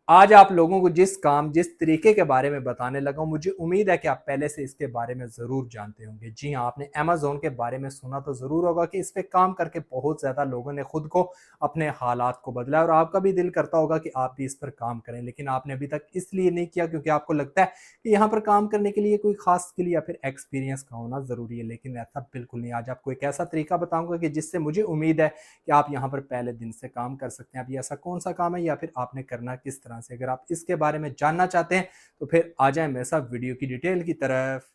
आज आप लोगों को जिस काम जिस तरीके के बारे में बताने लगा हूं, मुझे उम्मीद है कि आप पहले से इसके बारे में ज़रूर जानते होंगे। जी हाँ, आपने अमेज़न के बारे में सुना तो ज़रूर होगा कि इस पे काम करके बहुत ज़्यादा लोगों ने खुद को, अपने हालात को बदला है और आपका भी दिल करता होगा कि आप भी इस पर काम करें। लेकिन आपने अभी तक इसलिए नहीं किया क्योंकि आपको लगता है कि यहाँ पर काम करने के लिए कोई ख़ास स्किल या फिर एक्सपीरियंस का होना ज़रूरी है। लेकिन ऐसा बिल्कुल नहीं। आज आपको एक ऐसा तरीका बताऊँगा कि जिससे मुझे उम्मीद है कि आप यहाँ पर पहले दिन से काम कर सकते हैं। अब ये ऐसा कौन-सा काम है या फिर आपने करना किस तरह से? अगर आप इसके बारे में जानना चाहते हैं, तो फिर आ जाएँ मेरे साथ वीडियो की डिटेल की तरफ।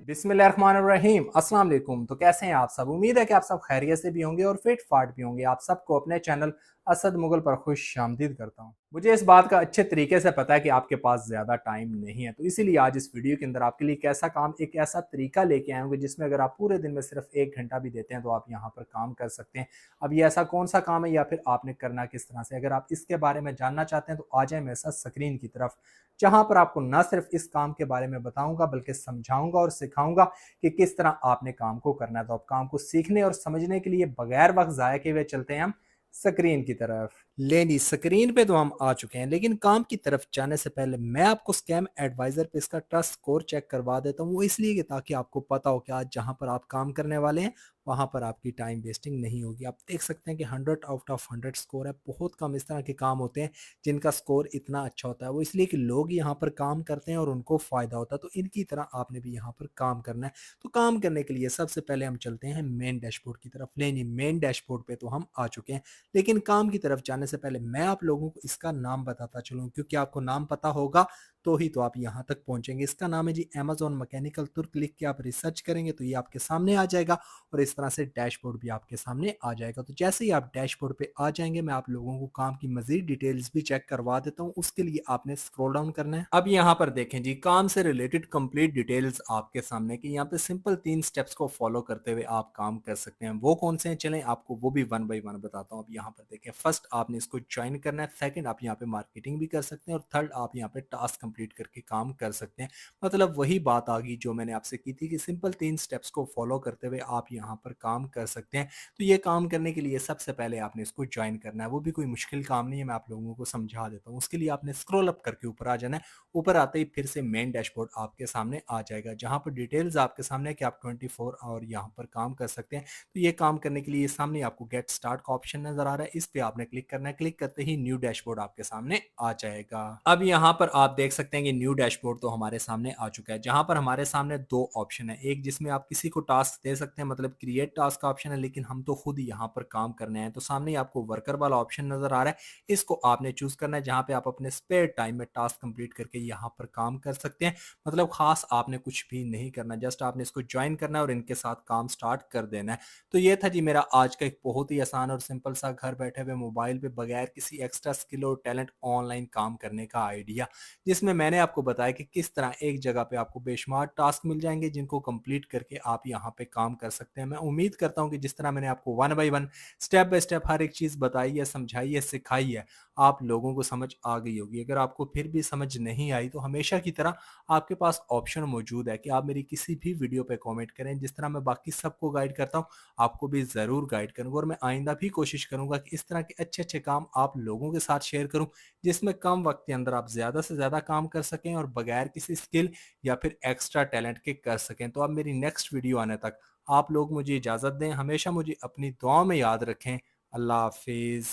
बिस्मिल्लाहिर्रहमानिर्रहीम, अस्सलाम वालेकुम। तो कैसे हैं आप सब? उम्मीद है कि आप सब खैरियत से भी होंगे और फिट फाट भी होंगे। आप सबको अपने चैनल असद मुगल पर खुशामदीद करता हूँ। मुझे इस बात का अच्छे तरीके से पता है कि आपके पास ज़्यादा टाइम नहीं है, तो इसीलिए आज इस वीडियो के अंदर आपके लिए एक ऐसा काम, एक ऐसा तरीका लेके आए होंगे जिसमें अगर आप पूरे दिन में सिर्फ 1 घंटा भी देते हैं तो आप यहाँ पर काम कर सकते हैं। अब ये ऐसा कौन-सा काम है या फिर आपने करना किस तरह से? अगर आप इसके बारे में जानना चाहते हैं तो आ जाएँ मेरे साथ स्क्रीन की तरफ, जहाँ पर आपको ना सिर्फ इस काम के बारे में बताऊँगा बल्कि समझाऊँगा और सिखाऊँगा कि किस तरह आपने काम को करना है। तो अब काम को सीखने और समझने के लिए बगैर वक्त ज़ाया किए हुए चलते हैं हम स्क्रीन की तरफ। लेनी स्क्रीन पे तो हम आ चुके हैं, लेकिन काम की तरफ जाने से पहले मैं आपको स्कैम एडवाइजर पे इसका ट्रस्ट स्कोर चेक करवा देता हूँ। वो इसलिए कि ताकि आपको पता हो कि आज जहाँ पर आप काम करने वाले हैं वहाँ पर आपकी टाइम वेस्टिंग नहीं होगी। आप देख सकते हैं कि 100 आउट ऑफ 100 स्कोर है। बहुत कम इस तरह के काम होते हैं जिनका स्कोर इतना अच्छा होता है। वो इसलिए कि लोग यहाँ पर काम करते हैं और उनको फ़ायदा होता है, तो इनकी तरह आपने भी यहाँ पर काम करना है। तो काम करने के लिए सबसे पहले हम चलते हैं मेन डैशबोर्ड की तरफ। नहीं, मेन डैशबोर्ड पे तो हम आ चुके हैं, लेकिन काम की तरफ जाने से पहले मैं आप लोगों को इसका नाम बताता चलूँ, क्योंकि आपको नाम पता होगा तो ही तो आप यहाँ तक पहुँचेंगे। इसका नाम है जी अमेज़न मैकेनिकल तुर्क। लिख के आप रिसर्च करेंगे तो ये आपके सामने आ जाएगा और इस तरह से डैशबोर्ड भी आपके सामने आ जाएगा। तो जैसे ही आप डैशबोर्ड पे आ जाएंगे, मैं आप लोगों को काम की मजीद डिटेल्स भी चेक करवा देता हूँ। उसके लिए आपने स्क्रॉल डाउन करना है। अब यहाँ पर देखें जी, काम से रिलेटेड कंप्लीट डिटेल्स आपके सामने की। यहाँ पे सिंपल 3 स्टेप्स को फॉलो करते हुए आप काम कर सकते हैं। वो कौन से हैं, चलें आपको वो भी वन बाई वन बताता हूँ। अब यहाँ पर देखें, फर्स्ट आपने इसको ज्वाइन करना है, सेकंड आप यहाँ पे मार्केटिंग भी कर सकते हैं और थर्ड आप यहाँ पे टास्क कंप्लीट करके काम कर सकते हैं। मतलब वही बात आ गई जो मैंने आपसे की थी कि सिंपल 3 स्टेप्स को फॉलो करते हुए आप यहाँ पर काम कर सकते हैं। तो ये काम करने के लिए सबसे पहले आपने इसको ज्वाइन करना है। वो भी कोई मुश्किल काम नहीं है, मैं आप लोगों को समझा देता हूँ। उसके लिए आपने स्क्रॉल अप करके ऊपर आ जाना है। ऊपर आते ही फिर से मेन डैशबोर्ड आपके सामने आ जाएगा, जहाँ पर डिटेल्स आपके सामने है कि आप 24 आवर यहाँ पर काम कर सकते हैं। तो ये काम करने के लिए सामने आपको गेट स्टार्ट का ऑप्शन नजर आ रहा है, इस पे आपने क्लिक करना है। क्लिक करते ही न्यू डैशबोर्ड आपके सामने आ जाएगा। अब यहाँ पर आप देख सकते हैं कि न्यू डैशबोर्ड तो हमारे सामने आ चुका है, जहाँ पर हमारे सामने 2 ऑप्शन है। एक जिसमें आप किसी को टास्क दे सकते हैं, मतलब क्रिएट टास्क का ऑप्शन है, लेकिन हम तो खुद यहाँ पर काम करने हैं। तो सामने ही आपको वर्कर वाला ऑप्शन नजर आ रहा है, इसको आपने चूज करना है, जहाँ पे आप अपने स्पेयर टाइम में टास्क कंप्लीट करके यहाँ पर काम कर सकते हैं। मतलब खास आपने कुछ भी नहीं करना, जस्ट आपने इसको ज्वाइन करना है और इनके साथ काम स्टार्ट कर देना है। तो ये था जी मेरा आज का एक बहुत ही आसान और सिंपल सा घर बैठे हुए मोबाइल पे बगैर किसी एक्स्ट्रा स्किल और टैलेंट ऑनलाइन काम करने का आइडिया, जिसमें मैंने आपको बताया कि किस तरह एक जगह पे आपको बेशुमार टास्क मिल जाएंगे जिनको कंप्लीट करके आप यहाँ पे काम कर सकते हैं। मैं उम्मीद करता हूँ कि जिस तरह मैंने आपको one by one, step by step हर एक चीज़ बताई है, समझाई है, सिखाई है, आप लोगों को समझ आ गई होगी। अगर आपको फिर भी समझ नहीं आई तो हमेशा की तरह आपके पास ऑप्शन मौजूद है कि आप मेरी किसी भी वीडियो पे कमेंट करें। जिस तरह मैं बाकी सबको गाइड करता हूँ, आपको भी ज़रूर गाइड करूँगा और मैं आइंदा भी कोशिश करूँगा कि इस तरह के अच्छे अच्छे काम आप लोगों के साथ शेयर करूँ, जिसमें कम वक्त के अंदर आप ज़्यादा से ज़्यादा काम कर सकें और बगैर किसी स्किल या फिर एक्स्ट्रा टैलेंट के कर सकें। तो अब मेरी नेक्स्ट वीडियो आने तक आप लोग मुझे इजाज़त दें। हमेशा मुझे अपनी दुआओं में याद रखें। अल्लाह हाफिज़।